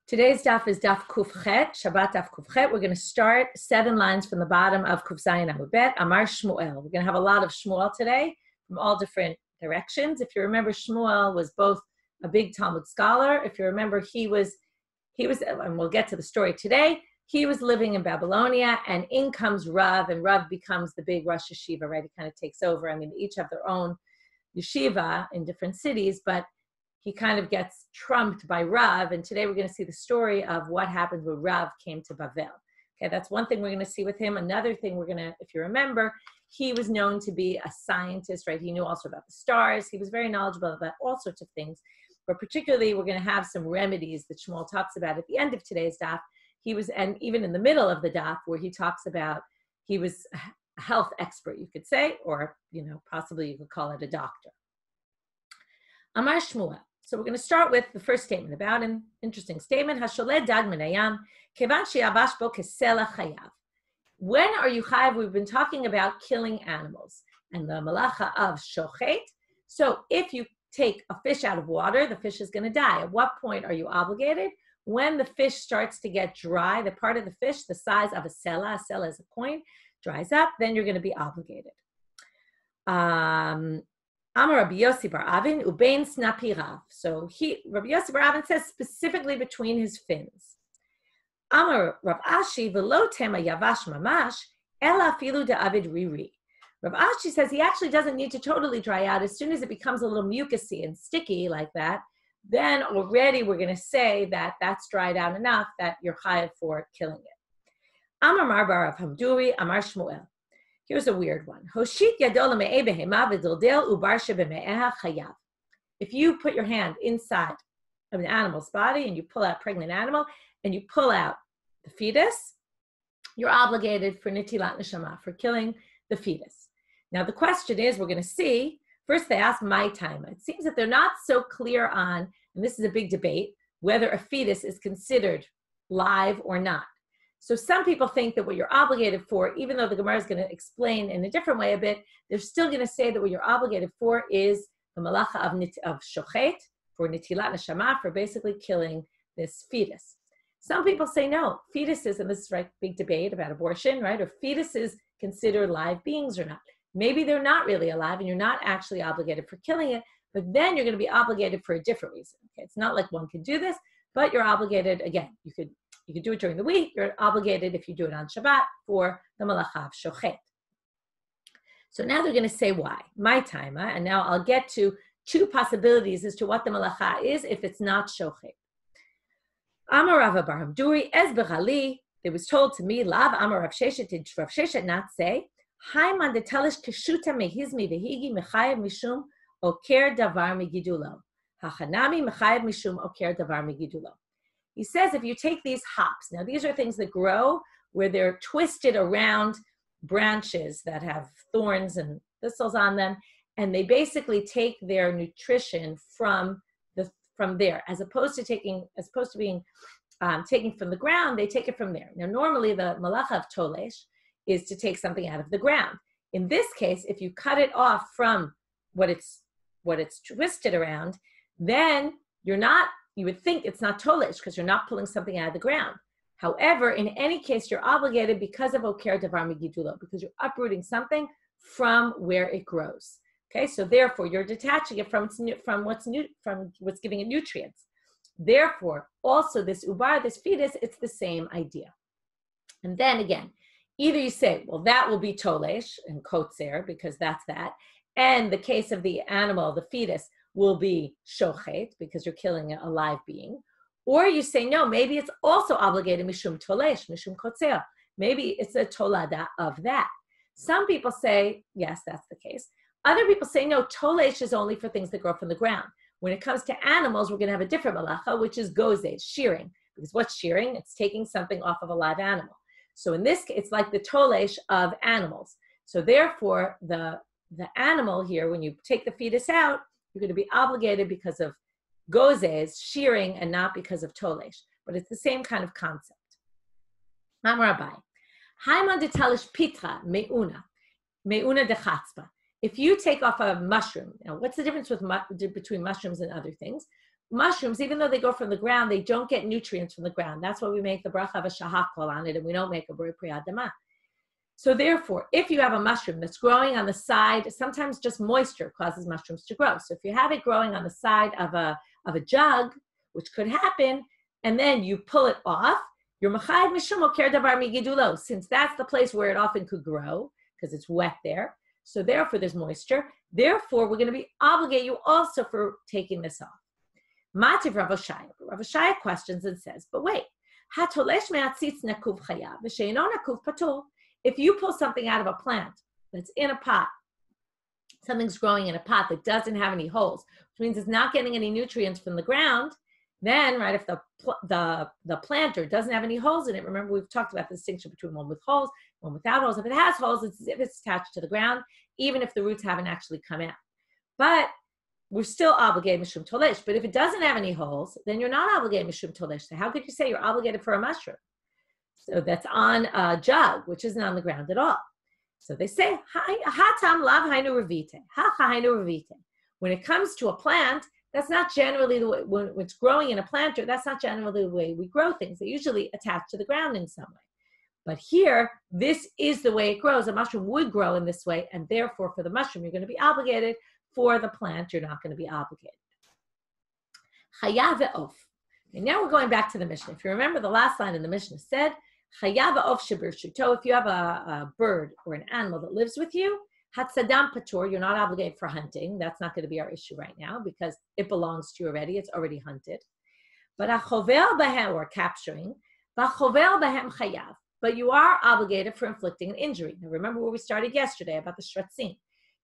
Today's daf is daf kuf chet, Shabbat daf kuf chet. We're going to start 7 lines from the bottom of kuf zayin amud bet, Amar Shmuel. We're going to have a lot of Shmuel today from all different directions. If you remember, Shmuel was both a big Talmud scholar. If you remember, he was, and we'll get to the story today, he was living in Babylonia, and in comes Rav, and Rav becomes the big Rosh Yeshiva, right? He kind of takes over. I mean, they each have their own yeshiva in different cities, but he kind of gets trumped by Rav, and today we're going to see the story of what happened when Rav came to Bavel. Okay, that's one thing we're going to see with him. Another thing we're going to, if you remember, he was known to be a scientist, right? He knew also about the stars. He was very knowledgeable about all sorts of things, but particularly we're going to have some remedies that Shmuel talks about at the end of today's daf. He was, and even in the middle of the daf where he talks about, he was a health expert, you could say, or, possibly you could call it a doctor. Amar Shmuel. So we're going to start with the first statement about him. Interesting statement. Hasholed dag minayam, kevan she'avash bo kesela chayav. When are you chayav? We've been talking about killing animals and the malacha of shochet. So if you take a fish out of water, the fish is going to die. At what point are you obligated? When the fish starts to get dry, the part of the fish, the size of a sela is a coin, dries up, then you're going to be obligated. Amar Rabbi Yossi bar Avin ubein snapirav. So Rabbi Yossi bar Avin says specifically between his fins. Amar Rav Ashi velo tema yavash mamash ela filu de'avid riri. Rav Ashi says he actually doesn't need to totally dry out. As soon as it becomes a little mucusy and sticky like that, then already we're going to say that that's dried out enough that you're chayav for killing it. Amar Mar bar Rav Hamduri Amar Shmuel. Here's a weird one. If you put your hand inside of an animal's body and you pull out a pregnant animal and you pull out the fetus, you're obligated for nitilat neshama, for killing the fetus. Now the question is, we're going to see, first they ask my time. It seems that they're not so clear on, and this is a big debate, whether a fetus is considered live or not. So some people think that what you're obligated for, even though the Gemara is going to explain in a different way a bit, they're still going to say that what you're obligated for is the malacha of shochet, for nitilat neshama, for basically killing this fetus. Some people say no, fetuses, and this is a big debate about abortion, right? Or fetuses considered live beings or not. Maybe they're not really alive and you're not actually obligated for killing it, but then you're going to be obligated for a different reason. Okay? It's not like one can do this, but you're obligated, again, you could do it during the week. You're obligated if you do it on Shabbat for the malacha of shochet. So now they're going to say why. My time, and now I'll get to 2 possibilities as to what the malacha is if it's not shochet. Amar Rav bar Hamduri ez bechali. It was told to me, Lav Amar Rav Sheshet. Did Rav Sheshet not say, Haiman detalish keshuta mehizmi vehigi mechayev mishum oker davar megidulo. Hachanami mechayev mishum oker davar megidulo. He says if you take these hops, now these are things that grow where they're twisted around branches that have thorns and thistles on them, and they basically take their nutrition from there, as opposed to being taken from the ground, they take it from there. Now normally the malacha of tolesh is to take something out of the ground. In this case, if you cut it off from what it's twisted around, then you would think it's not tolesh because you're not pulling something out of the ground. However, in any case, you're obligated because of oker davar megidulo, because you're uprooting something from where it grows. Okay, so therefore you're detaching it from what's giving it nutrients. Therefore, also this ubar, this fetus, it's the same idea. And then again, either you say, well, that will be tolesh and kotzer because that's that, and the case of the animal, the fetus, will be shochet, because you're killing a live being. Or you say, no, maybe it's also obligated mishum tolesh, mishum kotzea. Maybe it's a tolada of that. Some people say, yes, that's the case. Other people say, no, tolesh is only for things that grow from the ground. When it comes to animals, we're going to have a different malacha, which is gozeh, shearing. Because what's shearing? It's taking something off of a live animal. So in this case, it's like the tolesh of animals. So therefore, the animal here, when you take the fetus out, you're going to be obligated because of gozes, shearing, and not because of tolesh. But it's the same kind of concept. Amar Abai. Haiman de talish pitra meuna de chatzpa. If you take off a mushroom, now what's the difference between mushrooms and other things? mushrooms, even though they go from the ground, they don't get nutrients from the ground. That's why we make the bracha of a shahakol on it, and we don't make a b'rei pri adama. So therefore, if you have a mushroom that's growing on the side, sometimes just moisture causes mushrooms to grow. So if you have it growing on the side of a jug, which could happen, and then you pull it off, you're mechayev mishum oker davar migidulo, since that's the place where it often could grow, because it's wet there. So therefore, there's moisture. Therefore, we're going to be obligated you also for taking this off. Mativ Rav Oshaya. Rav Oshaya questions and says, but wait, hatolesh me'atzitz nakuv chayav v'sheino nakuv patur. If you pull something out of a plant that's in a pot, something's growing in a pot that doesn't have any holes, which means it's not getting any nutrients from the ground, then, right, if the planter doesn't have any holes in it, remember we've talked about the distinction between one with holes, one without holes. If it has holes, it's as if it's attached to the ground, even if the roots haven't actually come out. But we're still obligated mishum tolesh. But if it doesn't have any holes, then you're not obligated mishum tolesh. So how could you say you're obligated for a mushroom? So that's on a jug, which isn't on the ground at all. So they say, hatam lav hainu revite, ha hainu revite. When it comes to a plant, that's not generally the way, when it's growing in a planter, that's not generally the way we grow things. They usually attach to the ground in some way. But here, this is the way it grows. A mushroom would grow in this way, and therefore for the mushroom, you're going to be obligated. For the plant, you're not going to be obligated. Chayav ve'of. And now we're going back to the Mishnah. If you remember, the last line in the Mishnah said, Chayav ve'of shebirshuto. If you have a bird or an animal that lives with you, Hatzadam patur, you're not obligated for hunting. That's not going to be our issue right now because it belongs to you already. It's already hunted. But achovel bahem, or capturing, v'achovel bahem chayav. But you are obligated for inflicting an injury. Now remember where we started yesterday about the shratzim.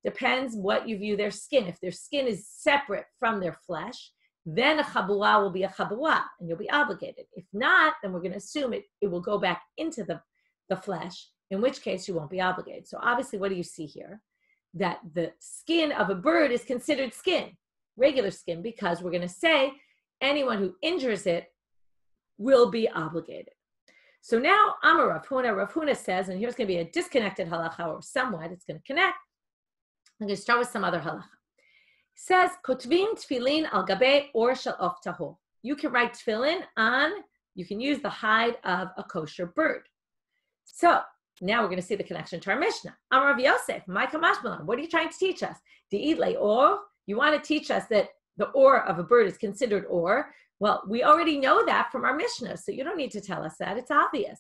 Depends what you view their skin. If their skin is separate from their flesh, then a chabua will be a chabua, and you'll be obligated. If not, then we're going to assume it will go back into the flesh, in which case you won't be obligated. So obviously, what do you see here? That the skin of a bird is considered skin, regular skin, because we're going to say anyone who injures it will be obligated. So now, Amar Rav Huna. Rav Huna says, and here's going to be a disconnected halacha, or somewhat, it's going to connect. I'm going to start with some other halacha. He says, Kotvim tefillin al gabe or shel of tahor. You can write tefillin on, you can use the hide of a kosher bird. So, now we're going to see the connection to our Mishnah. Amar Rav Yosef, my kamashmalan, what are you trying to teach us? De'it le'or, you want to teach us that the or of a bird is considered or? Well, we already know that from our Mishnah, so you don't need to tell us that. It's obvious.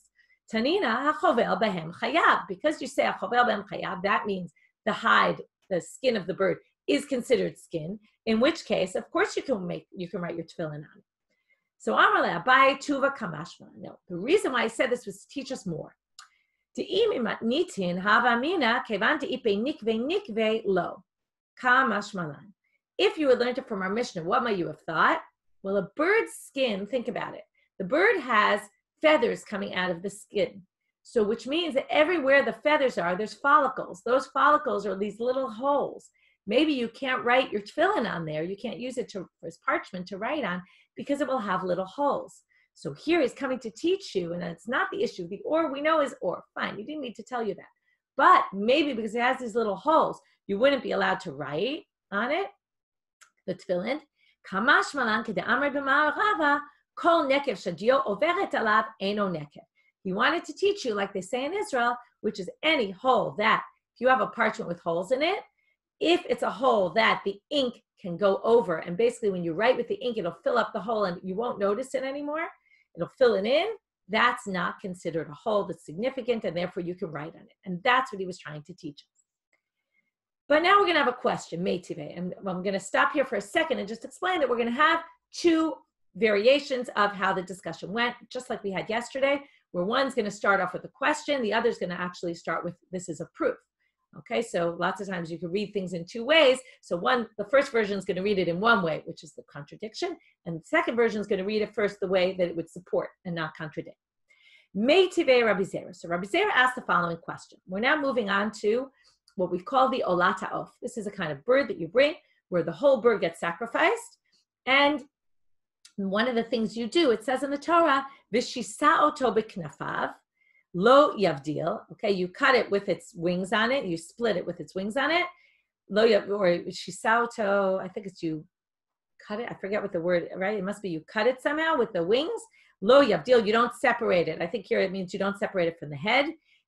Tanina hachovel behem chayav. Because you say hachovel behem chayav, that means the hide, the skin of the bird, is considered skin. In which case, of course, you can write your tefillin on it. So Amar le Abaye tuva kamashmalan. No, the reason why I said this was to teach us more. If you had learned it from our Mishnah, what might you have thought? Well, a bird's skin, think about it. The bird has feathers coming out of the skin. So which means that everywhere the feathers are, there's follicles. Those follicles are these little holes. Maybe you can't write your tefillin on there. You can't use it as parchment to write on because it will have little holes. So here he's coming to teach you, and it's not the issue. The or we know is or. Fine, you didn't need to tell you that. But maybe because it has these little holes, you wouldn't be allowed to write on it, the tefillin. Kamash malan kede amar b'ma'arava kol nekev shadio overet alav eno nekev. He wanted to teach you, like they say in Israel, which is any hole that, if you have a parchment with holes in it, if it's a hole that the ink can go over, and basically when you write with the ink, it'll fill up the hole and you won't notice it anymore, it'll fill it in, that's not considered a hole that's significant, and therefore you can write on it. And that's what he was trying to teach us. But now we're going to have a question, Meitive, and I'm going to stop here for a second and just explain that we're going to have two variations of how the discussion went, just like we had yesterday, where one's going to start off with a question, the other's going to actually start with, this is a proof. Okay, so lots of times you can read things in two ways. So the first version is going to read it in one way, which is the contradiction, and the second version is going to read it first the way that it would support and not contradict. Meitive Rabbi Zera. So Rabbi Zera asked the following question. We're now moving on to what we call the olata of. This is a kind of bird that you bring where the whole bird gets sacrificed. And one of the things you do, it says in the Torah, v'shisa oto b'knafav, lo yavdil. Okay, you cut it with its wings on it. You split it with its wings on it. Lo yav, or shisa oto, I think it's you cut it. I forget what the word, right? It must be you cut it somehow with the wings. Lo yavdil, you don't separate it. I think here it means you don't separate it from the head.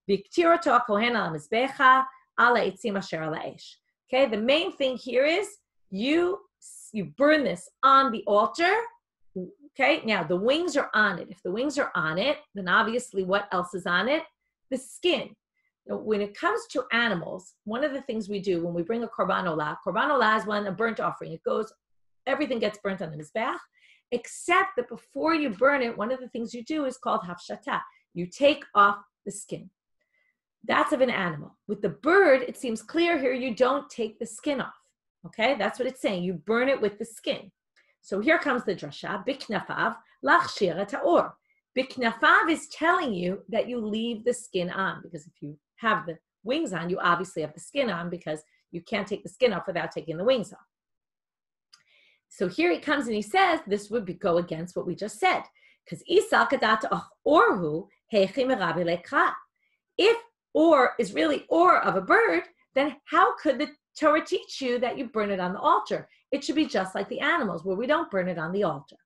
Viktiroto kohen al mizbecha ala itzim asher ala esh. Okay, the main thing here is you burn this on the altar. Okay, now the wings are on it. If the wings are on it, then obviously what else is on it? The skin. Now, when it comes to animals, one of the things we do when we bring a korban olah is a burnt offering. It goes, everything gets burnt on the mizbeach, except that before you burn it, one of the things you do is called hafshata. You take off the skin. That's of an animal. With the bird, it seems clear here, you don't take the skin off. Okay, that's what it's saying. You burn it with the skin. So here comes the drasha, biknafav lachshir ta'or. Biknafav is telling you that you leave the skin on, because if you have the wings on, you obviously have the skin on, because you can't take the skin off without taking the wings off. So here he comes and he says, this would go against what we just said. Because isal kadat orhu hechi merabi lekra. If or is really or of a bird, then how could the Torah teach you that you burn it on the altar? It should be just like the animals, where we don't burn it on the altar.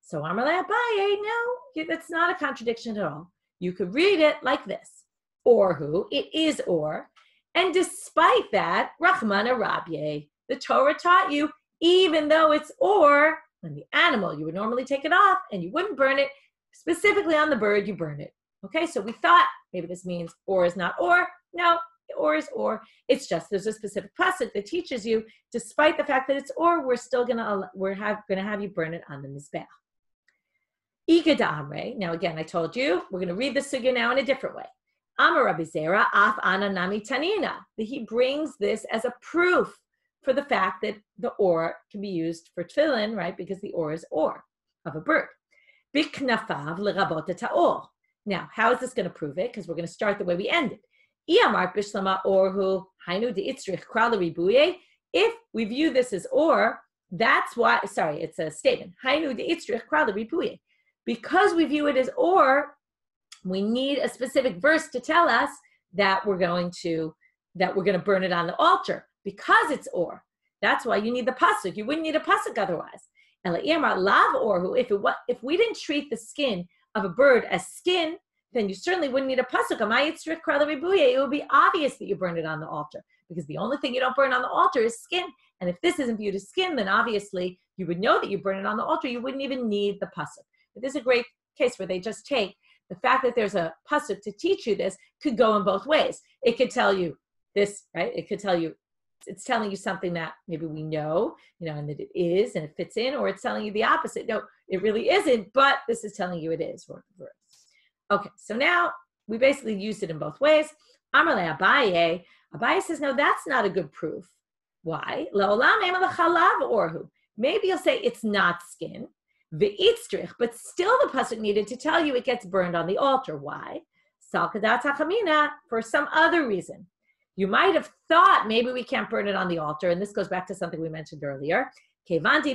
So Amarle Abaye, no, that's not a contradiction at all. You could read it like this. Orhu, it is or. And despite that, Rahmana Rabye, the Torah taught you, even though it's or, on the animal, you would normally take it off and you wouldn't burn it. Specifically on the bird, you burn it. Okay, so we thought maybe this means or is not or. No, or is or. It's just there's a specific pasuk that teaches you, despite the fact that it's or, we're still gonna have you burn it on the mizbeach. Igada Amre. Now again, I told you we're gonna read the sugya now in a different way. Amar Rabbi Zera af ana nami tanina. He brings this as a proof for the fact that the or can be used for tefillin, right? Because the or is or of a bird. Biknafav lerabot ta'or. Now, how is this going to prove it? Because we're going to start the way we ended. If we view this as or, that's why, it's a statement. Because we view it as or, we need a specific verse to tell us that we're going to burn it on the altar, because it's or. That's why you need the pasuk. You wouldn't need a pasuk otherwise. If we didn't treat the skin of a bird as skin, then you certainly wouldn't need a pasuk. It would be obvious that you burned it on the altar, because the only thing you don't burn on the altar is skin. And if this isn't viewed as skin, then obviously you would know that you burn it on the altar. You wouldn't even need the pasuk. But this is a great case where they just take the fact that there's a pasuk to teach you this could go in both ways. It could tell you this, right? It could tell you, it's telling you something that maybe we know, and that it is, and it fits in, or it's telling you the opposite. No, it really isn't, but this is telling you it is. Okay, so now we basically used it in both ways. Amarle Abaye. Abaye says, no, that's not a good proof. Why? Maybe you'll say it's not skin, but still the pasuk needed to tell you it gets burned on the altar. Why? For some other reason. You might have thought maybe we can't burn it on the altar, and this goes back to something we mentioned earlier. Because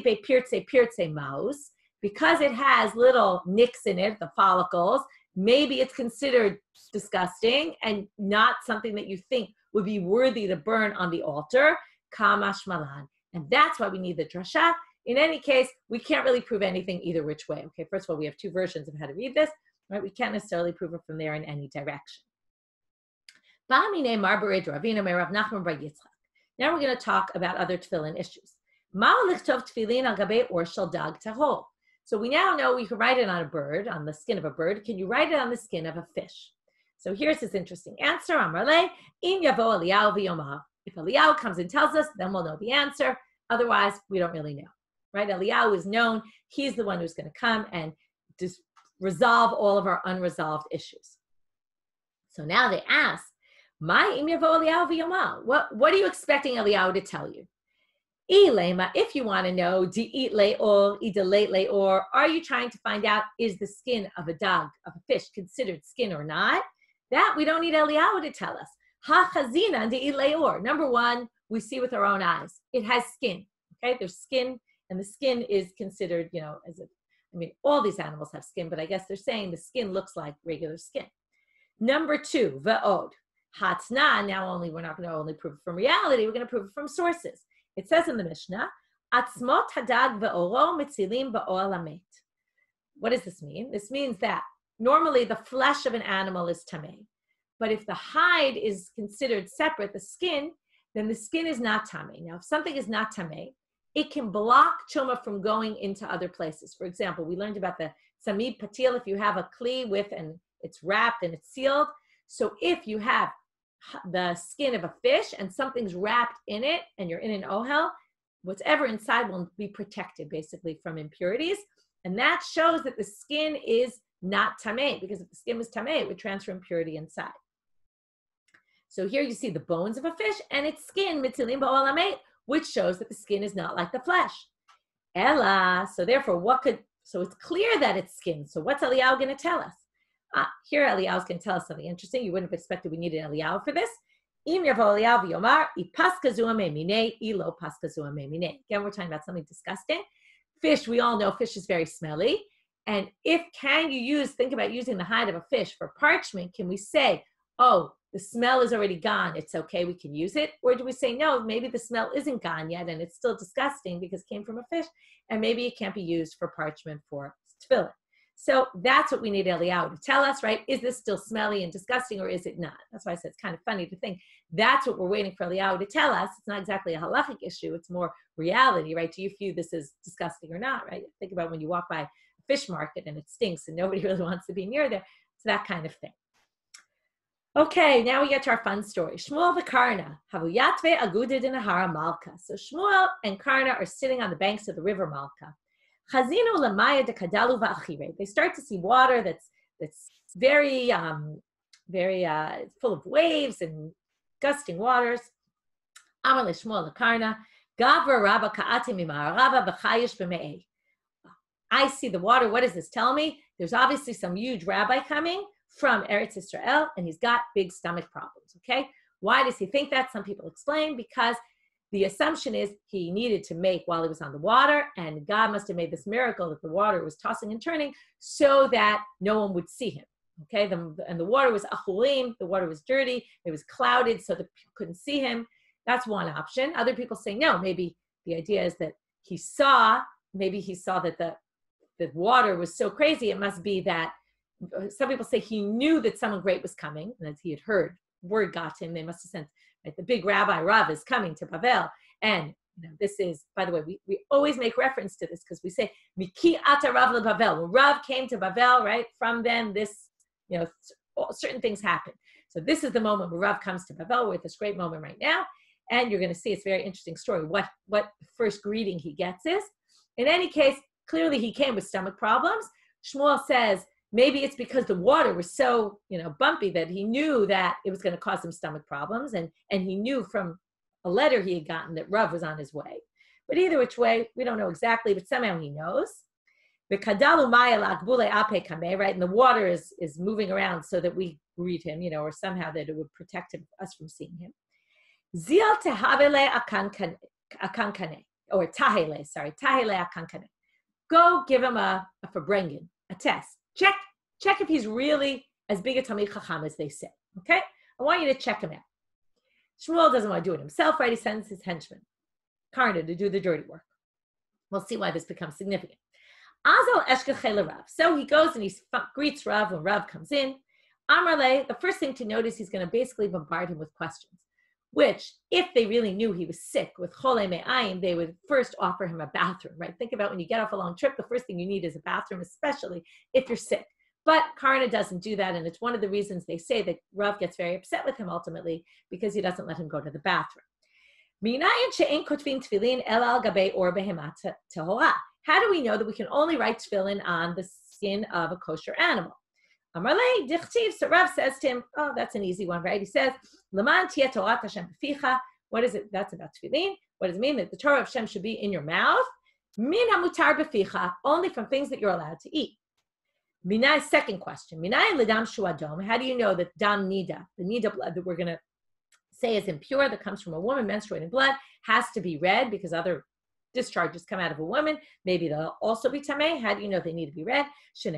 it has little nicks in it, the follicles, maybe it's considered disgusting and not something that you think would be worthy to burn on the altar. Kamash malan. And that's why we need the drasha. In any case, we can't really prove anything either which way. Okay, first of all, we have two versions of how to read this, right? We can't necessarily prove it from there in any direction. Now we're going to talk about other tefillin issues. So we now know we can write it on a bird, on the skin of a bird. Can you write it on the skin of a fish? So here's this interesting answer. Amarle, im yavo Eliyahu v'yomav. If Eliyahu comes and tells us, then we'll know the answer. Otherwise, we don't really know. Right? Eliyahu is known. He's the one who's going to come and just resolve all of our unresolved issues. So now they ask, what are you expecting Eliyahu to tell you? If you want to know, are you trying to find out, is the skin of a dog, of a fish, considered skin or not? That we don't need Eliyahu to tell us. Number one, we see with our own eyes. It has skin. Okay, there's skin, and the skin is considered, all these animals have skin, but I guess they're saying the skin looks like regular skin. Number two, va'od. Hatna, now we're not going to only prove it from reality, we're going to prove it from sources. It says in the Mishnah, Atzmot hadag ve'oro mitzilim ba'ol hamet. What does this mean? This means that normally the flesh of an animal is tameh. But if the hide is considered separate, the skin, then the skin is not tameh. Now, if something is not tameh, it can block truma from going into other places. For example, we learned about the samid patil. If you have a kli with and it's wrapped and it's sealed. So if you have the skin of a fish and something's wrapped in it and you're in an ohel, whatever inside will be protected basically from impurities. And that shows that the skin is not tameh, because if the skin was tameh, it would transfer impurity inside. So here you see the bones of a fish and its skin, mitzilim ba'ol hamet, which shows that the skin is not like the flesh. Ella, so therefore, so it's clear that it's skin. So what's Eliyahu going to tell us? Here Eliyahu is going to tell us something interesting. You wouldn't have expected we needed Eliyahu for this. Im yavo Eliyahu v'yomar, I paska zua me'minei, I lo paska zua me'minei. Again, we're talking about something disgusting. Fish, we all know fish is very smelly. And think about using the hide of a fish for parchment, can we say, oh, the smell is already gone, it's okay, we can use it? Or do we say, no, maybe the smell isn't gone yet and it's still disgusting because it came from a fish, and maybe it can't be used for parchment for tefillin? So that's what we need Eliyahu to tell us, right? Is this still smelly and disgusting or is it not? That's why I said it's kind of funny to think that's what we're waiting for Eliyahu to tell us. It's not exactly a halachic issue, it's more reality, right? Do you view this as disgusting or not, right? Think about when you walk by a fish market and it stinks and nobody really wants to be near there. It's that kind of thing. Okay, now we get to our fun story. Shmuel v'Karna, havuyatve agudid in Ahara Malka. So Shmuel and Karna are sitting on the banks of the river Malka. Chazinu lamaya de kadalu va'achire. They start to see water that's very full of waves and gusting waters. Amar le Shmuel leKarna, gavra rabba ka'ati mimarava v'chayish b'me'ei. I see the water. What does this tell me? There's obviously some huge rabbi coming from Eretz Israel, and he's got big stomach problems, okay? Why does he think that? Some people explain because the assumption is he needed to make while he was on the water, and God must have made this miracle that the water was tossing and turning so that no one would see him, okay? And the water was achulim, the water was dirty, it was clouded so that people couldn't see him. That's one option. Other people say, no, maybe the idea is that he saw that the water was so crazy, it must be that some people say he knew that someone great was coming, and as he had heard, word got to him, they must have sent, right, the big rabbi Rav is coming to Bavel. And this is, by the way, we always make reference to this because we say, Miki ata Rav le Bavel. When Rav came to Bavel, right, from then this, certain things happen. So this is the moment where Rav comes to Bavel. We're at this great moment right now. And you're going to see it's a very interesting story. What the first greeting he gets is. In any case, clearly he came with stomach problems. Shmuel says, maybe it's because the water was so, bumpy that he knew that it was going to cause him stomach problems. And he knew from a letter he had gotten that Rav was on his way. But either which way, we don't know exactly, but somehow he knows. Right? And the water is moving around so that we greet him, or somehow that it would protect us from seeing him. Zil tehavele akankane, or tahele akankane. Go give him a farbrengen, a test. Check if he's really as big a Talmid Chacham as they say, okay? I want you to check him out. Shmuel doesn't want to do it himself, right? He sends his henchman, Karna, to do the dirty work. We'll see why this becomes significant. Azal eshkechele Rav. So he goes and he greets Rav when Rav comes in. Amrle, the first thing to notice, he's going to basically bombard him with questions, which, if they really knew he was sick with chole me'ayin, they would first offer him a bathroom, right? Think about when you get off a long trip, the first thing you need is a bathroom, especially if you're sick. But Karna doesn't do that, and it's one of the reasons they say that Rav gets very upset with him ultimately, because he doesn't let him go to the bathroom. How do we know that we can only write tefillin on the skin of a kosher animal? Amarle dichtiv. So Rav says to him, oh, that's an easy one, right? He says, Laman tia Torat Hashem b'ficha. What is it? That's about tefillin. What does it mean? That the Torah of Hashem should be in your mouth. Min hamutar b'ficha, only from things that you're allowed to eat. Minai, second question. Minai ledam shuadom. How do you know that dam nida, the nida blood that we're going to say is impure, that comes from a woman menstruating blood, has to be red because other discharges come out of a woman? Maybe they'll also be tamei. How do you know they need to be red? This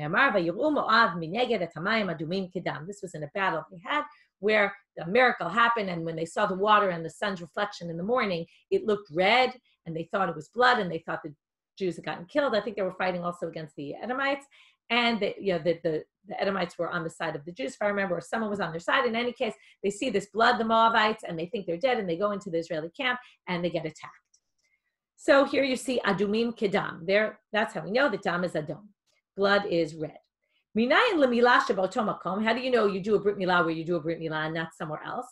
was in a battle they had where the miracle happened, and when they saw the water and the sun's reflection in the morning, it looked red, and they thought it was blood, and they thought the Jews had gotten killed. I think they were fighting also against the Edomites, and the Edomites were on the side of the Jews, if I remember, or someone was on their side. In any case, they see this blood, the Moabites, and they think they're dead, and they go into the Israeli camp, and they get attacked. So here you see Adumim Kedam. There, that's how we know that Dam is Adom. Blood is red. Minayin lemilah shaboto makom. How do you know you do a Brit Milah where you do a Brit Milah and not somewhere else?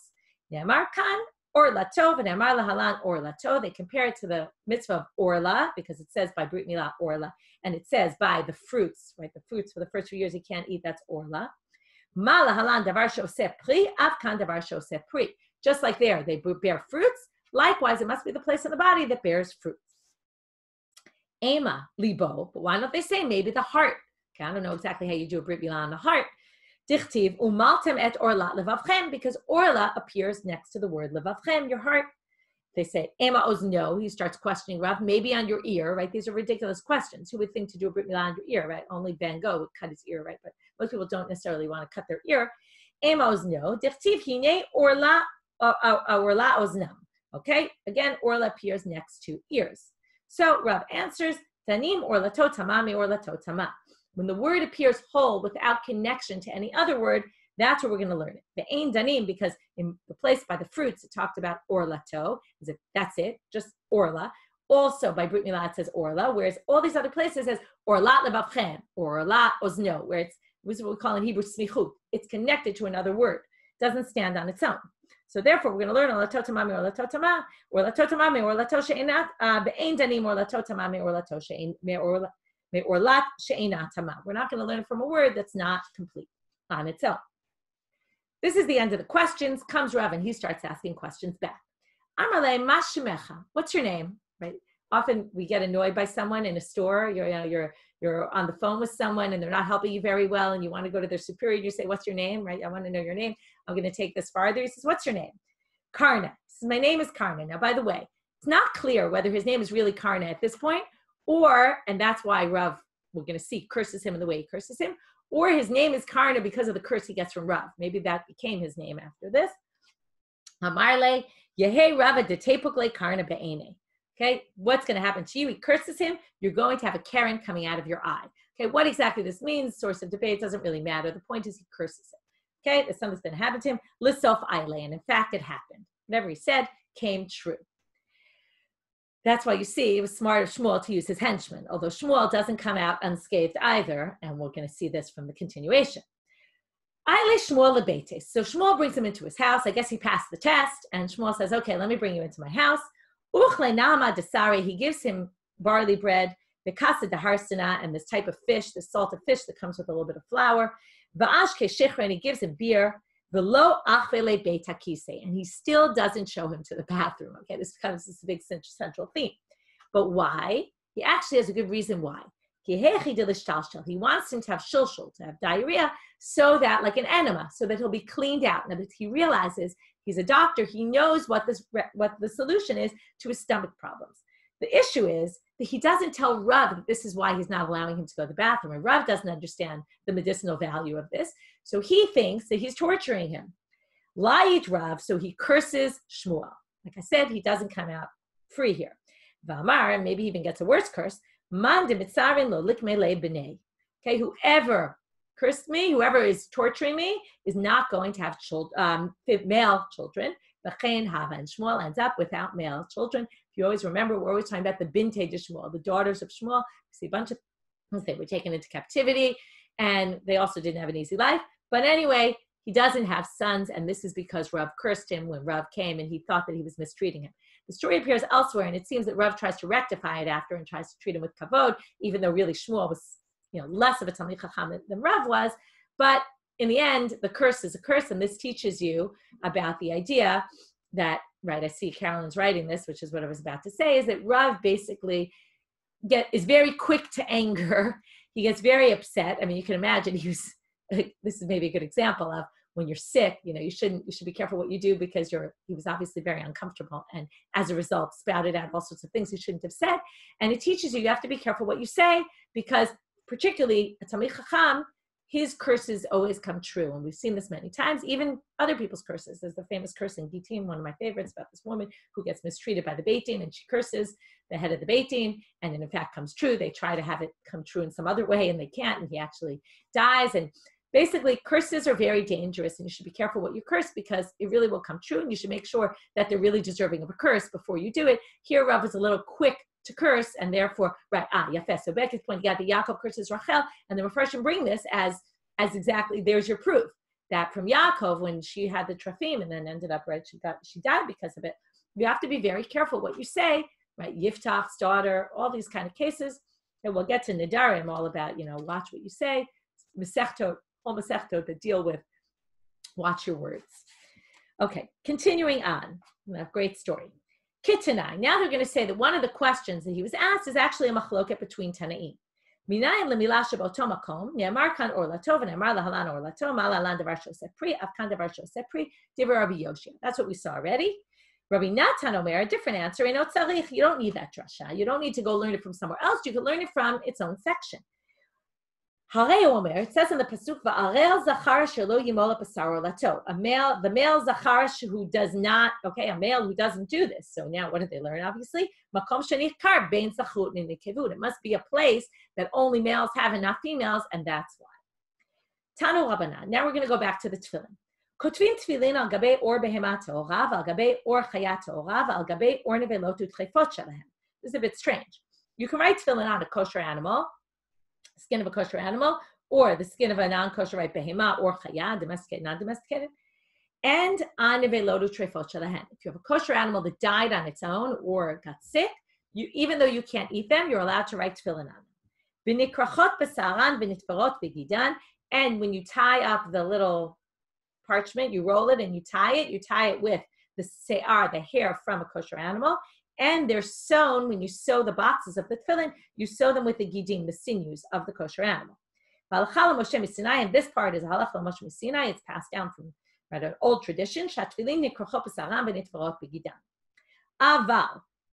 Ne'amar kan orlato v'ne'amar lahalan orlato. They compare it to the mitzvah of orla because it says by Brit Milah orla, and it says by the fruits, right? The fruits for the first few years you can't eat. That's orla. Ma lahalan davar she'oseh pri avkan davar she'oseh pri. Just like there, they bear fruits. Likewise, it must be the place in the body that bears fruits. Ema libo, but why don't they say maybe the heart? Okay, I don't know exactly how you do a Brit Milah on the heart. Dichtiv umaltem et orla levavchem, because orla appears next to the word levavchem, your heart. They say ema ozno. He starts questioning Rav, maybe on your ear, right? These are ridiculous questions. Who would think to do a Brit Milah on your ear, right? Only Van Gogh would cut his ear, right? But most people don't necessarily want to cut their ear. Ema ozno. Dichtiv hine orla oznam. Okay, again, orla appears next to ears. So Rav answers, tanim orlato tamami orlato tama. When the word appears whole without connection to any other word, that's where we're going to learn it. The ain danim, because in the place by the fruits, it talked about orlato. That's it, just orla. Also by Brit Milah, it says orla, whereas all these other places it says orlat levavchem, orla ozno, where it's what we call in Hebrew smichut. It's connected to another word. It doesn't stand on its own. So therefore, we're going to learn orlato tamami orlato tama, orlato tamami orlato she'enat, be'ein danim orlato tamami orlato orlat she'enat tama. We're not going to learn from a word that's not complete on its own. This is the end of the questions. Comes Rav and he starts asking questions back. Amarle ma shemecha. What's your name? Right. Often we get annoyed by someone in a store. You're on the phone with someone and they're not helping you very well, and you want to go to their superior. And you say, "What's your name?" Right? I want to know your name. I'm going to take this farther. He says, "What's your name?" Karna. He says, "My name is Karna." Now, by the way, it's not clear whether his name is really Karna at this point, and that's why Rav, we're going to see, curses him in the way he curses him, or his name is Karna because of the curse he gets from Rav. Maybe that became his name after this. Amarle Yehe Rava de Tepukle Karna Be'ene. Okay, what's going to happen to you? He curses him. You're going to have a Karen coming out of your eye. Okay, what exactly this means, source of debate, doesn't really matter. The point is he curses him. Okay, there's something that's going to happen to him. Lissof Eile, and in fact, it happened. Whatever he said came true. That's why you see it was smart of Shmuel to use his henchman, although Shmuel doesn't come out unscathed either, and we're going to see this from the continuation. Eile Shmuel lebeites. So Shmuel brings him into his house. I guess he passed the test, and Shmuel says, "Okay, let me bring you into my house." Uchle nama desari, he gives him barley bread, the kasa de harsana, and this type of fish, the salted fish that comes with a little bit of flour. Va'ashke shechra, and he gives him beer. Velo achvele beitakise, and he still doesn't show him to the bathroom. Okay, this becomes this big central theme. But why? He actually has a good reason why. He wants him to have shulshul, to have diarrhea, so that, like an enema, so that he'll be cleaned out. Now that he realizes he's a doctor, he knows what the solution is to his stomach problems. The issue is that he doesn't tell Rav that this is why he's not allowing him to go to the bathroom. And Rav doesn't understand the medicinal value of this. So he thinks that he's torturing him. La'it Rav, so he curses Shmuel. Like I said, he doesn't come out free here. V'amar, and maybe he even gets a worse curse. Man de mitzarin lo likmele b'nei. Okay, whoever cursed me, whoever is torturing me, is not going to have male children. V'chein hava, and Shmuel ends up without male children. If you always remember, we're always talking about the bintei de Shmuel, the daughters of Shmuel. You see a bunch of things, they were taken into captivity, and they also didn't have an easy life. But anyway, he doesn't have sons, and this is because Rav cursed him when Rav came, and he thought that he was mistreating him. The story appears elsewhere, and it seems that Rav tries to rectify it after and tries to treat him with kavod, even though really Shmuel was, less of a Talmid Chacham than Rav was. But in the end, the curse is a curse, and this teaches you about the idea that, right, I see Carolyn's writing this, which is what I was about to say, is that Rav basically is very quick to anger. He gets very upset. I mean, you can imagine this is maybe a good example of when you're sick, you should be careful what you do because he was obviously very uncomfortable, and as a result spouted out all sorts of things he shouldn't have said. And it teaches you have to be careful what you say, because particularly a Talmid Chacham, his curses always come true. And we've seen this many times, even other people's curses. There's the famous curse in Gitim, one of my favorites, about this woman who gets mistreated by the Beit Din, and she curses the head of the Beit Din, and it in fact comes true. They try to have it come true in some other way, and they can't, and he actually dies. And basically, curses are very dangerous, and you should be careful what you curse, because it really will come true, and you should make sure that they're really deserving of a curse before you do it. Here, Rav is a little quick to curse, and therefore, right, Yafes. So Becky's point, you got the Yaakov curses Rachel, and the Mepharshim bring this as exactly, there's your proof, that from Yaakov, when she had the Trafim, and then ended up, right, she died because of it. You have to be very careful what you say, right? Yiftach's daughter, all these kind of cases, and we'll get to Nidarim, all about, watch what you say, Masechtot, all Masechtot that deal with watch your words. Okay, continuing on, great story. Kittanai. Now they're going to say that one of the questions that he was asked is actually a machloket between Tanaim. Minayin lemila sheboto makom ne'amar kan orlato v'ne'amar lahalan orlato malalan davar shoseh pri avkan davar shoseh pri divrei Rabbi Yoshia. That's what we saw already. Rabbi Natan Omer, a different answer. You don't need that drasha. You don't need to go learn it from somewhere else. You can learn it from its own section. Harei Omer, it says in the pasuk, va'arel zachar shelo yimol basar orlato. The male zachar who does not, a male who doesn't do this. So now what did they learn? Obviously, makom shenichkar bein zachut nikevud. It must be a place that only males have and not females, and that's why. Tanu Rabbanan. Now we're going to go back to the tefillin. Kotvin tefillin al gabei or behemat ta'orav, al gabei or chayat ta'orav, al gabei or nevelot u'tchefot shalahem. This is a bit strange. You can write tefillin on a kosher animal, skin of a kosher animal, or the skin of a non-kosher, right, behema or chaya, domesticated, non-domesticated, and on nevelot u'tchefot shalahem. If you have a kosher animal that died on its own or got sick, even though you can't eat them, you're allowed to write tefillin on them. V'nikrachot b'saran v'nitvarot b'gidan, and when you tie up the little parchment, you roll it and you tie it with the se'ar, the hair from a kosher animal, and they're sewn, when you sew the boxes of the tefillin, you sew them with the gidim, the sinews of the kosher animal. And this part is halach l'Moshe Sinai. It's passed down from an old tradition. Aval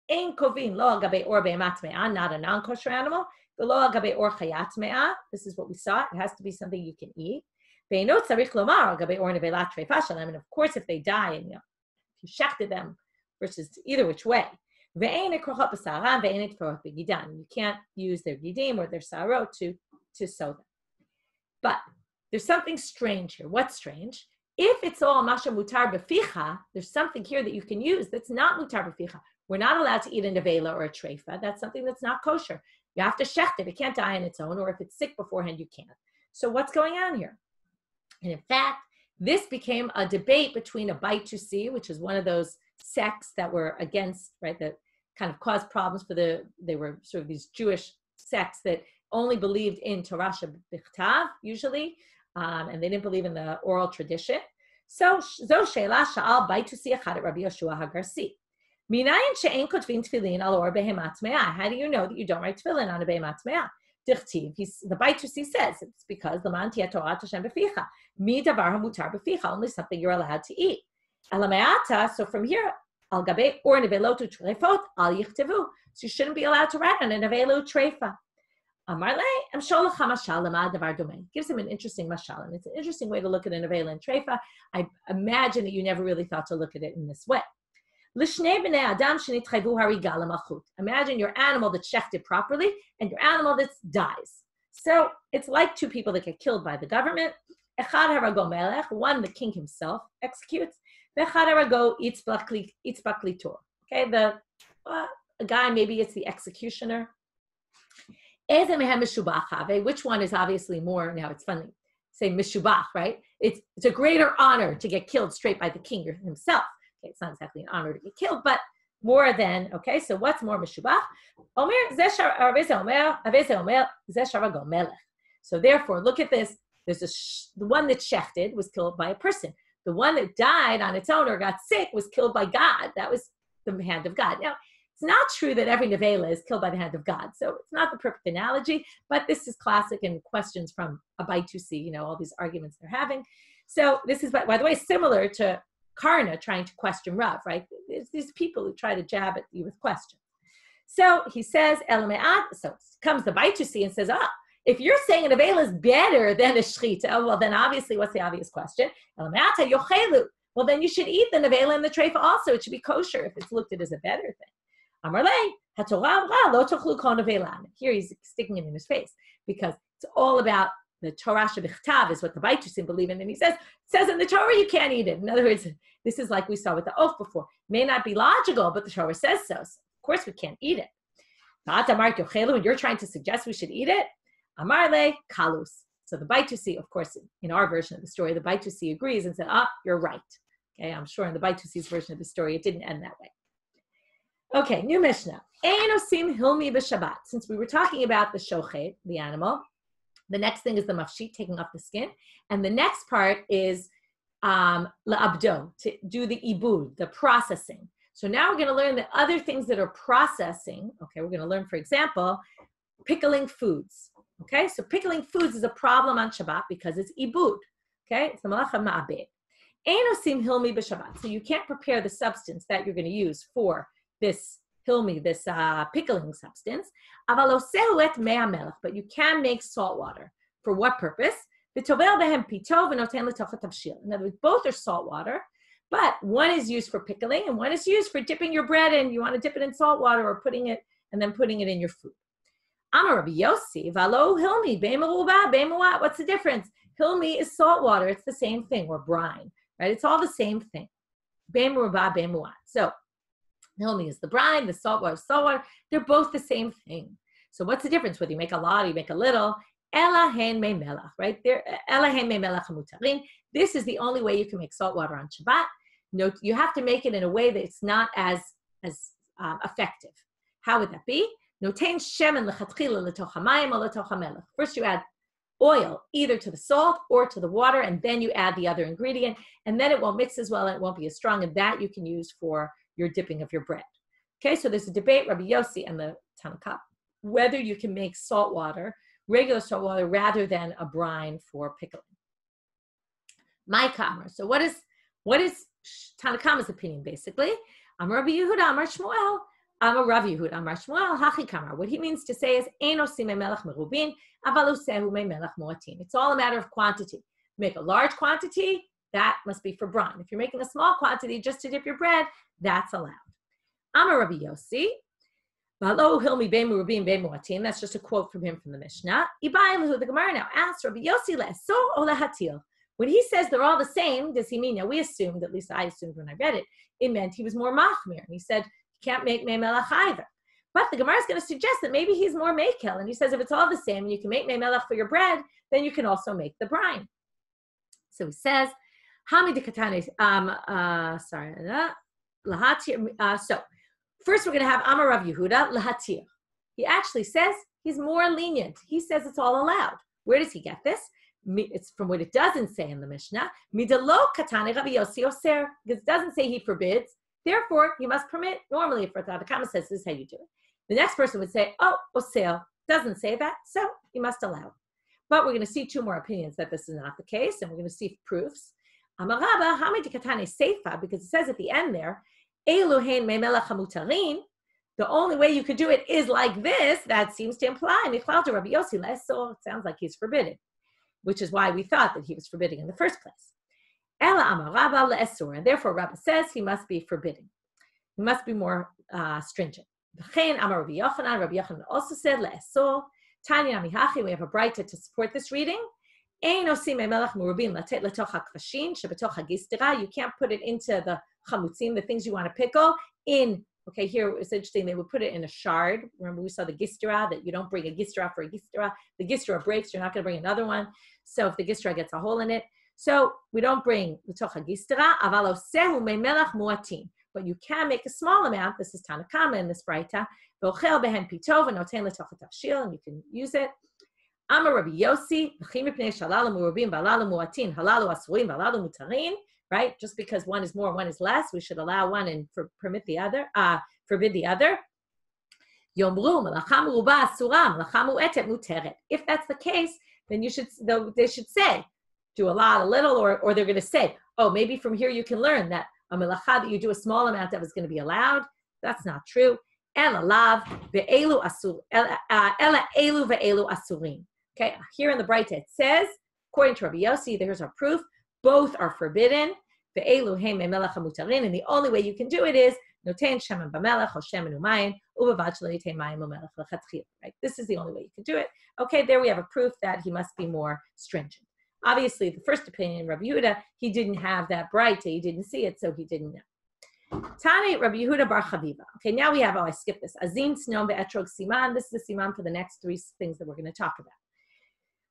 ein kovin lo agabe or be'emat me'ah, not a non-kosher animal. The lo agabe or chayat me'ah. This is what we saw. It has to be something you can eat. And of course, if they die and if you shechted them, versus either which way, you can't use their gidim or their sarot to sew them. But there's something strange here. What's strange? If it's all masha mutar beficha, there's something here that you can use that's not mutar beficha. We're not allowed to eat a nevela or a treifa. That's something that's not kosher. You have to shecht it. It can't die on its own, or if it's sick beforehand, you can't. So what's going on here? And in fact, this became a debate between a bite to see, which is one of those sects that were against, right, that kind of caused problems for they were sort of these Jewish sects that only believed in Torah B'chtav, usually, and they didn't believe in the oral tradition. So, Zo Sheila Sha'al bite to see Echad Rabbi Yoshua HaGarsi. Minayin she'en kotvin tefillin al or behemat me'ah. How do you know that you don't write tefillin on a behemat me'ah? The bite to see says it's because the man tia Torah Hashem beficha. Mi davar hamutar beficha, only something you're allowed to eat. Alameata, so from here, al gabe or nevelotu trefot al yichtevu. So you shouldn't be allowed to write on a nevelu trefa. Amar le, am sholach hamashal lema davar domain. Gives him an interesting mashal, and it's an interesting way to look at a nevela and trefa. I imagine that you never really thought to look at it in this way. Imagine your animal that's shechted properly and your animal that dies. So it's like two people that get killed by the government. One, the king himself executes. Okay, a guy, maybe it's the executioner. Which one is obviously more, now it's funny, say mishubach, right? It's a greater honor to get killed straight by the king himself. Okay, it's not exactly an honor to get killed, but more than, okay, so what's more mishubach? So therefore, look at this. There's the one that shechted was killed by a person. The one that died on its own or got sick was killed by God. That was the hand of God. Now, it's not true that every nevela is killed by the hand of God. So it's not the perfect analogy, but this is classic and questions from a bite to see, all these arguments they're having. So this is, by the way, similar to Karna trying to question Rav, right? There's these people who try to jab at you with questions. So he says, Elame'ad, so comes the bite to see and says, If you're saying an avela is better than a shchita, well, then obviously, what's the obvious question? Well, then you should eat the nevela and the treifa also. It should be kosher if it's looked at as a better thing. Here he's sticking it in his face because it's all about the Torah shebichtav is what the Baitusim believe in. And he says in the Torah you can't eat it. In other words, this is like we saw with the oath before. It may not be logical, but the Torah says so. So of course we can't eat it. And you're trying to suggest we should eat it? Amarle kalus. So the Baitusi, of course, in our version of the story, the Baitusi agrees and said, you're right. Okay, I'm sure in the Baitusi's version of the story, it didn't end that way. Okay, new Mishnah. Ein osim hilmi b'Shabbat. Since we were talking about the shochet, the animal, the next thing is the mafshit, taking off the skin. And the next part is la'abdo, to do the ibud, the processing. So now we're going to learn the other things that are processing. Okay, we're going to learn, for example, pickling foods. Okay, so pickling foods is a problem on Shabbat because it's ibud. Okay, it's the malacha ma'abed. Ein osim hilmi b'Shabbat. So you can't prepare the substance that you're going to use for this hilmi, this pickling substance. But you can make salt water. For what purpose? In other words, both are salt water, but one is used for pickling and one is used for dipping your bread in. You want to dip it in salt water or putting it in your food. Amar Rabbi Yossi, valo hilmi, what's the difference? Hilmi is salt water. It's the same thing, or brine, right? It's all the same thing. So hilmi is the brine, the salt water is salt water. They're both the same thing. So what's the difference? Whether you make a lot or you make a little, ela hen me melach, right? Ela hen me melach hamutarin. This is the only way you can make salt water on Shabbat. No, you have to make it in a way that it's not as effective. How would that be? Notain shemen lechatchila letoch hamayim or letoch hamelach. First you add oil either to the salt or to the water, and then you add the other ingredient, and then it won't mix as well and it won't be as strong, and that you can use for your dipping of your bread. Okay, so there's a debate, Rabbi Yossi and the Tanakh, whether you can make salt water, regular salt water, rather than a brine for pickling. My kamar. So what is Tanakh's opinion, basically? Amar Rabbi Yehuda, Amar Shmuel, Amar Rav Yehuda, Amar Shmuel, Hachi kamar. What he means to say is, Ein osim melech merubin, aval osehu melech moatin. It's all a matter of quantity. Make a large quantity, that must be for brine. If you're making a small quantity just to dip your bread, that's allowed. Amar Rabbi Yossi, Valo hilmi be merubin be moatin. That's just a quote from him from the Mishnah. Ibai the Gemara now asks Rabbi Yossi le'so o lehatil. When he says they're all the same, does he mean? Now we assumed, at least I assumed when I read it, it meant he was more machmir. And he said you can't make mei melach either. But the Gemara is going to suggest that maybe he's more mekel, and he says if it's all the same and you can make mei melach for your bread, then you can also make the brine. So he says, so first we're going to have Amar Rav Yehuda lahatir. He actually says he's more lenient. He says it's all allowed. Where does he get this? It's from what it doesn't say in the Mishnah. Midalo katane Rabbi Yossi oser, because it doesn't say he forbids. Therefore, he must permit. Normally, if Rabbanit says this is how you do it, the next person would say, "Oh, oser doesn't say that, so he must allow." But we're going to see two more opinions that this is not the case, and we're going to see proofs. Amar Rabba hamid katane seifa, because it says at the end there, "Eluhen memelach hamutarin." The only way you could do it is like this. That seems to imply Nichlal to Rabbi Yossi so it sounds like he's forbidden, which is why we thought that he was forbidding in the first place. Ela amar Rabba le'esur, and therefore Rabba says he must be forbidding. He must be more stringent. V'chein amar Rabbi Yochanan also said le'esur. Tanya mihachi, we have a braita to support this reading. Ein osim melach murubin latet letoch hakvashin shebetoch hagistira. You can't put it into the chamutzim, the things you want to pickle, in. Okay, here it's interesting. They would put it in a shard. Remember, we saw the gistra, that you don't bring a gistra for a gistra. The gistra breaks, you're not going to bring another one. So if the gistra gets a hole in it, so we don't bring l'toch gistra. Avalo sehu memelach muatin. But you can make a small amount. This is Tanakama in this braita. V'ochel behen pitov v'noten l'toch tafshil, and you can use it. Amar Rabbi Yossi, v'chim mipnei shalalu murubim v'alalu muatin halalu asurim v'alalu mutarin. Right? Just because one is more, one is less, we should allow one and permit the other, forbid the other. If that's the case, then they should say, do a lot, a little, or they're going to say, oh, maybe from here you can learn that a melacha that you do a small amount of is going to be allowed. That's not true. Okay, here in the Braita it says, according to Rabbi Yossi, there's our proof, both are forbidden. And the only way you can do it is notein shemen b'melech or shemen u'mayim u'bavad shelo yitain mayim u'melech lechatchila. Right? This is the only way you can do it. Okay, there we have a proof that he must be more stringent. Obviously, the first opinion, Rabbi Yehuda, he didn't have that Braita, he didn't see it, so he didn't know. Tani Rabbi Yehuda bar Chaviva. Okay, now we have, I skipped this. Azin snom be'etrog siman. This is the siman for the next three things that we're going to talk about.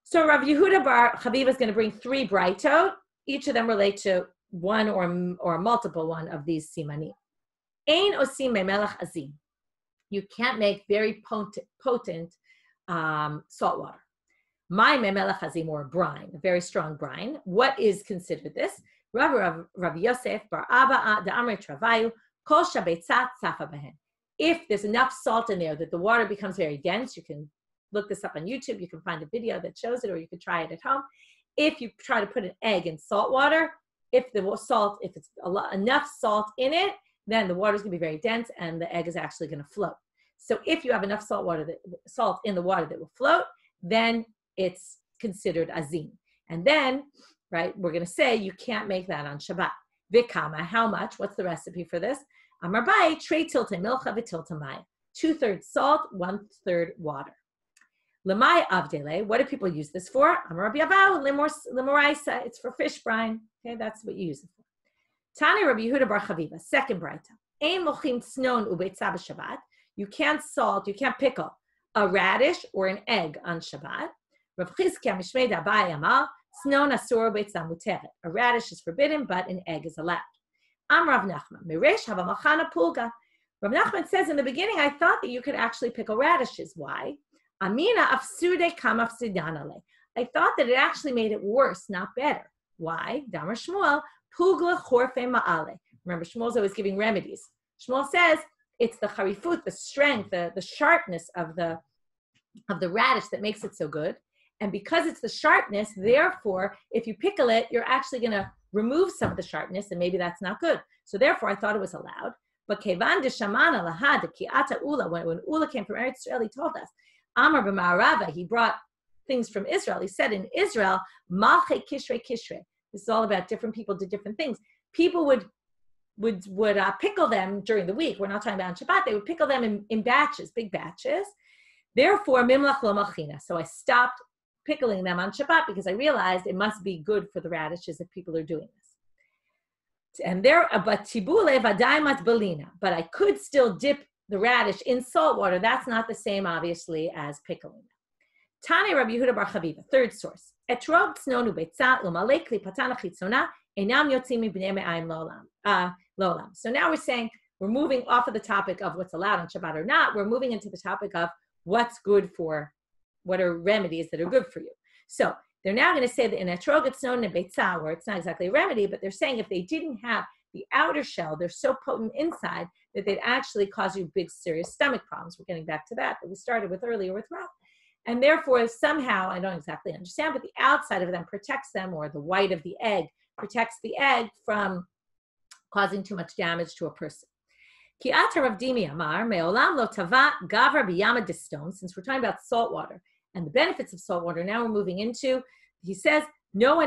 So Rabbi Yehuda bar Chaviva is going to bring three Braitot. Each of them relate to one or multiple one of these simanim. Ein osim me'melech azim. You can't make very potent salt water. My me'melech azim, or brine, a very strong brine. What is considered this? Rav Yosef bar Abba the Amrei Travayu kol shabetzat safa behen. If there's enough salt in there that the water becomes very dense, you can look this up on YouTube. You can find a video that shows it, or you can try it at home. If you try to put an egg in salt water, if it's enough salt in it, then the water is going to be very dense and the egg is actually going to float. So if you have enough salt in the water that will float, then it's considered azim. And then, right, we're going to say you can't make that on Shabbat. Vikama, how much? What's the recipe for this? Amar bai, trei tilte milcha v'tilte maya. 2/3 salt, 1/3 water. Lemai avdele, what do people use this for? Amar Rabbi Abahu, limoraisa, it's for fish brine. Okay, that's what you use it for. Tani Rabbi Yehuda bar Chaviva, second Braita. Ein mochim tznon ubeitza b'Shabbat. You can't pickle a radish or an egg on Shabbat. Rav Chizkiah mishmei d'Abai amar, tznon asur ubeitza muteret. A radish is forbidden, but an egg is allowed. Am Rav Nachman, miresh hava machana pulga. Rav Nachman says in the beginning, I thought that you could actually pickle radishes. Why? Amina afsude kam afsidanale. I thought that it actually made it worse, not better. Why? Damar Shmuel, pugla chorfe ma'ale. Remember, Shmuel's always giving remedies. Shmuel says it's the harifut, the strength, the sharpness of the radish that makes it so good. And because it's the sharpness, therefore, if you pickle it, you're actually going to remove some of the sharpness, and maybe that's not good. So therefore, I thought it was allowed. But kevan de shamana lahad ki'ata ula, when Ula came from Eretz Israel, he told us, Amar b'ma'arava, he brought things from Israel. He said in Israel, malche kishre kishre. This is all about different people did different things. People would pickle them during the week. We're not talking about on Shabbat. They would pickle them in batches, big batches. Therefore, mimlach lo malchina. So I stopped pickling them on Shabbat because I realized it must be good for the radishes if people are doing this. And but tibule vadaimat belina. But I could still dip the radish in salt water. That's not the same, obviously, as pickling them. Tane Rabbi Yehuda bar Chaviva, third source. Etrog tznon ubetzat l'malei klipatan chitzona enam yotzim mibnei me'ayim lo'olam. So now we're saying we're moving off of the topic of what's allowed on Shabbat or not. We're moving into the topic of what's good for, what are remedies that are good for you. So they're now going to say that in etrog tznon ubetzat, where it's not exactly a remedy, but they're saying if they didn't have the outer shell, they're so potent inside that they'd actually cause you big, serious stomach problems. We're getting back to that we started with earlier with Ralph. And therefore, somehow, I don't exactly understand, but the outside of them protects them, or the white of the egg protects the egg from causing too much damage to a person. Since we're talking about salt water and the benefits of salt water, now we're moving into, he says, no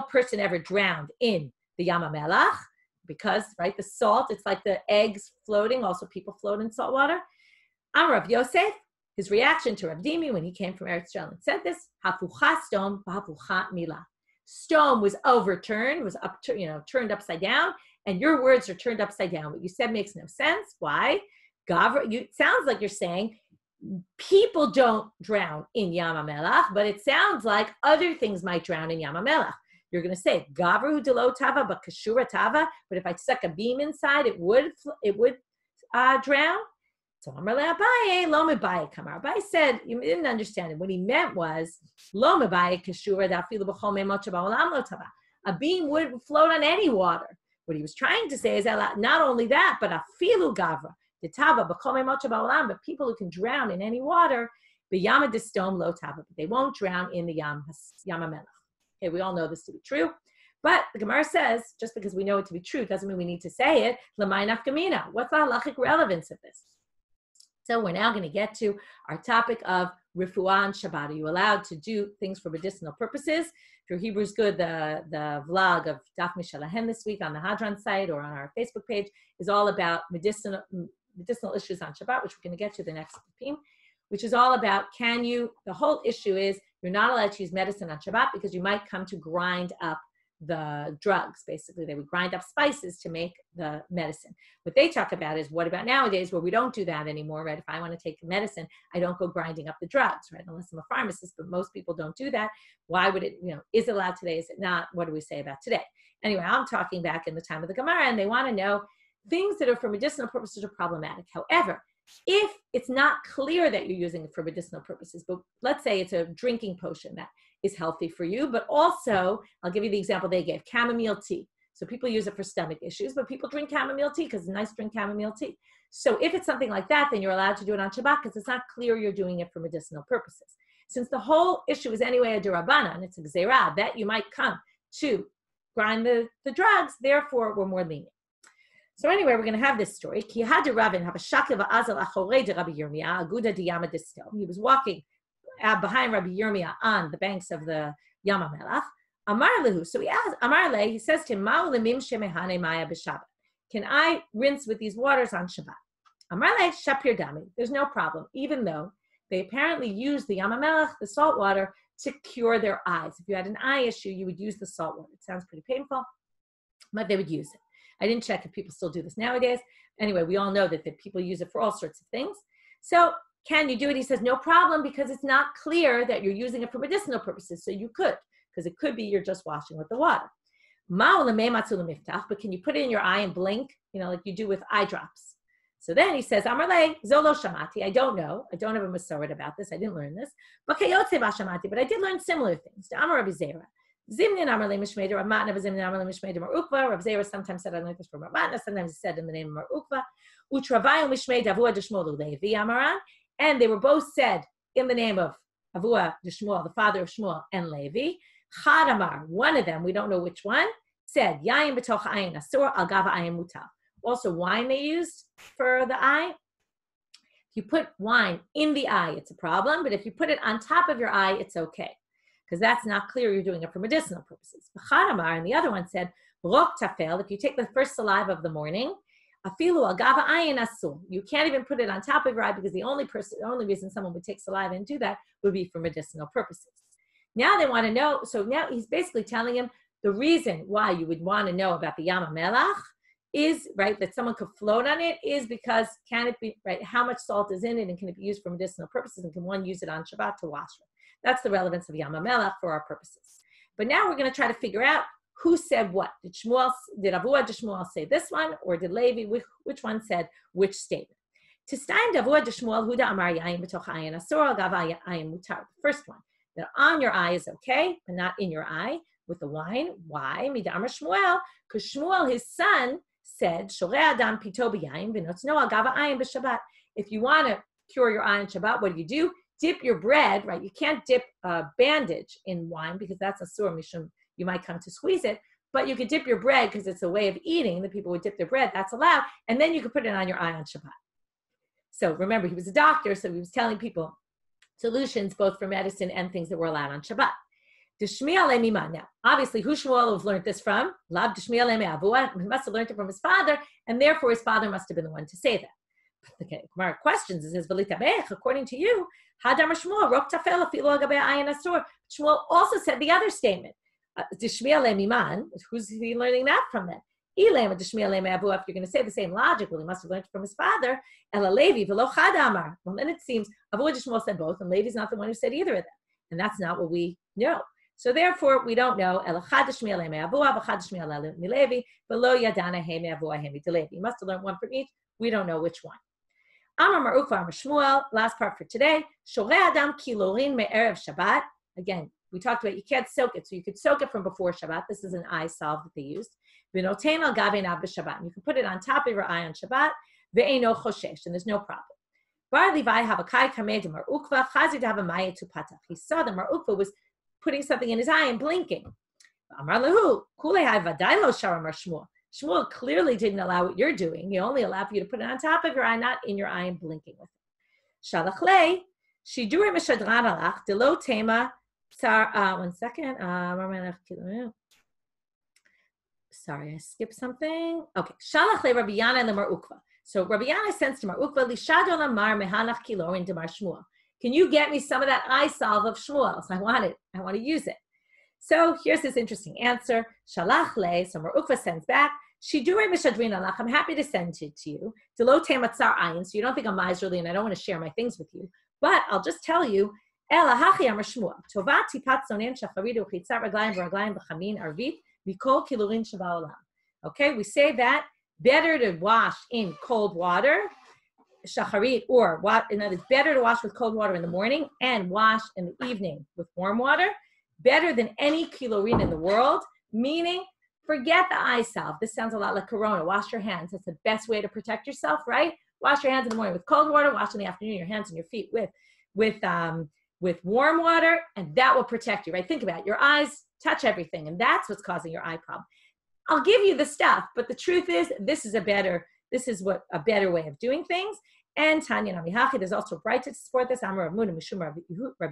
person ever drowned in the Yam HaMelach, because, right, the salt, it's like the eggs floating. Also, people float in salt water. Amar Rav Yosef, his reaction to Rav Dimi when he came from Eretz Israel and said this, hafucha stom, hafucha mila. Stone was overturned, was turned upside down, and your words are turned upside down. What you said makes no sense. Why? It sounds like you're saying people don't drown in Yam HaMelach, but it sounds like other things might drown in Yam HaMelach. You're going to say gavru delo tava, but kashura tava. But if I stuck a beam inside, it would drown. So Amar le'Abaye lo mebaye kamar. Abaye said you didn't understand it. What he meant was lo mebaye kashura dafilu b'chol me'emot sheba'olam lo tava. A beam would float on any water. What he was trying to say is that not only that, but afilu gavra the tava b'chol me'emot sheba'olam. But people who can drown in any water, b'yama distom lo tava, but they won't drown in the Yam HaMelach. Okay, we all know this to be true. But the Gemara says, just because we know it to be true doesn't mean we need to say it. L'may nafkamina. What's the halachic relevance of this? So we're now going to get to our topic of refuah on Shabbat? Are you allowed to do things for medicinal purposes? If your Hebrew's good, the vlog of Daf Michelle Farber this week on the Hadron site or on our Facebook page is all about medicinal issues on Shabbat, which we're going to get to the next theme, which is all about the whole issue is you're not allowed to use medicine on Shabbat because you might come to grind up the drugs. Basically, they would grind up spices to make the medicine. What they talk about is what about nowadays where we don't do that anymore, right? If I want to take medicine, I don't go grinding up the drugs, right? Unless I'm a pharmacist, but most people don't do that. Why would it, is it allowed today? Is it not? What do we say about today? Anyway, I'm talking back in the time of the Gemara, and they want to know things that are for medicinal purposes are problematic. However, if it's not clear that you're using it for medicinal purposes, but let's say it's a drinking potion that is healthy for you, but also, I'll give you the example they gave, chamomile tea. So people use it for stomach issues, but people drink chamomile tea because it's nice to drink chamomile tea. So if it's something like that, then you're allowed to do it on Shabbat because it's not clear you're doing it for medicinal purposes. Since the whole issue is anyway a d'Rabbanan, it's a gzeirah, that you might come to grind the drugs, therefore we're more lenient. So anyway, we're going to have this story. He was walking behind Rabbi Yirmiyah on the banks of the Yam HaMelach. Amar lehu. So he asked, Amar le, he says to him, Ma'u lemim shemehane maya b'Shabbat. Can I rinse with these waters on Shabbat? Amar le, shapir dami. There's no problem, even though they apparently use the Yam HaMelach, the salt water, to cure their eyes. If you had an eye issue, you would use the salt water. It sounds pretty painful, but they would use it. I didn't check if people still do this nowadays. Anyway, we all know that people use it for all sorts of things. So can you do it? He says, no problem, because it's not clear that you're using it for medicinal purposes. So you could, because it could be you're just washing with the water. But can you put it in your eye and blink, like you do with eye drops? So then he says, Amarle, Zolo Shamati. I don't know. I don't have a Masoret about this. I didn't learn this. But I did learn similar things. To Amar Rabbi Zera. Zimnin Amarle Mishmeder, Rabbanit Zimnin Amarle Mishmeder Mar Ukva. Rabbi Zera sometimes said I learned this from Rabbanit, sometimes he said in the name of Mar Ukva. Utravayim Mishmed Avua Deshmol Levi Amaran. And they were both said in the name of Avua Deshmuel, the father of Shmuel, and Levi. Chad Amar, one of them, we don't know which one, said, Yayin b'toch ayin asur, al gava ayin mutar. Also, wine they used for the eye. If you put wine in the eye, it's a problem. But if you put it on top of your eye, it's okay. Because that's not clear you're doing it for medicinal purposes. Chad Amar, and the other one said, Rok tafel, if you take the first saliva of the morning, afilu al gava ayin asur. You can't even put it on top of your eye because the only reason someone would take saliva and do that would be for medicinal purposes. Now they want to know, so now he's basically telling him the reason why you would want to know about the Yam HaMelach is, right, that someone could float on it is because can it be, right, how much salt is in it and can it be used for medicinal purposes and can one use it on Shabbat to wash it? That's the relevance of Yam HaMelach for our purposes. But now we're going to try to figure out who said what. Did Avua Deshmuel say this one or did Levi, which one said which statement? To stein Avua Deshmuel Huda Amar Yayin b'toch ayin asur al gava ayin mutar. The first one. That on your eye is okay, but not in your eye with the wine. Why? Midamar Shmuel, because Shmuel, his son, said, Shorei Adam pito b'yayin v'notzno al gava ayin b'Shabbat. If you want to cure your eye on Shabbat, what do? Dip your bread, right? You can't dip a bandage in wine because that's a sur mishum. You might come to squeeze it, but you could dip your bread because it's a way of eating. The people would dip their bread. That's allowed, and then you could put it on your eye on Shabbat. So remember, he was a doctor, so he was telling people solutions both for medicine and things that were allowed on Shabbat. Now, obviously, who Shmuel have learned this from? He must have learned it from his father, and therefore his father must have been the one to say that. But the Gemara questions, it says, according to you, Shmuel also said the other statement. Who's he learning that from then? If you're going to say the same logic, well, he must have learned it from his father. Well, then it seems Avua Deshmuel said both, and Levi's not the one who said either of them. And that's not what we know. So therefore, we don't know. He must have learned one from each. We don't know which one. Amar Ukva Amar Shmuel, last part for today. Again, we talked about you can't soak it, so you could soak it from before Shabbat. This is an eye salve that they used. And you can put it on top of your eye on Shabbat. And there's no problem. He saw that Mar Ukva was putting something in his eye and blinking. Shmuel clearly didn't allow what you're doing. He only allowed for you to put it on top of your eye, not in your eye and blinking with it. Shidur mishadran alach delo tema tsar. 1 second. Sorry, I skipped something. Okay. Shalach le Rabbi Yana and the Mar Ukva. So Rabbi Yana sends to Mar Ukva, Lishadon Amar Mehanach Kilorin Demar Shmuel. Can you get me some of that eye salve of Shmuel? So I want it. I want to use it. So here's this interesting answer. Shalach le. So Mar Ukva sends back. Shidurei mishadrin alach. I'm happy to send it to you. Delo tematzar ayin. So you don't think I'm miserly and I don't want to share my things with you. But I'll just tell you. Ela hachi amar Shmuel. Tovat tipat zonen shacharid uchitzat raglayim v'raglayim b'chamin arvit. Okay, we say that better to wash in cold water, shacharit, or what? And that it's better to wash with cold water in the morning and wash in the evening with warm water. Better than any kilorin in the world. Meaning, forget the eye salve. This sounds a lot like Corona. Wash your hands. That's the best way to protect yourself, right? Wash your hands in the morning with cold water. Wash in the afternoon your hands and your feet with warm water, and that will protect you, right? Think about it. Your eyes touch everything, and that's what's causing your eye problem. I'll give you the stuff, but the truth is, this is a better way of doing things. And Tanya Namihachi, there's also bright to support this. Amar Rav Muna Mishum Rabbi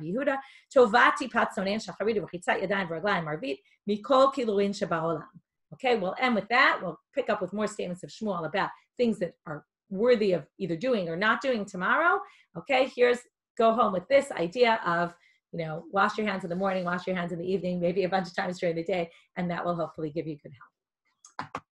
Yehuda, Tovati Patzonen Shacharit V'chitzat Yadayim V'raglayim Marvit Mikol Kiluin Shabaolam. Okay, we'll end with that. We'll pick up with more statements of Shmuel about things that are worthy of either doing or not doing tomorrow. Okay, go home with this idea of, wash your hands in the morning, wash your hands in the evening, maybe a bunch of times during the day, and that will hopefully give you good health.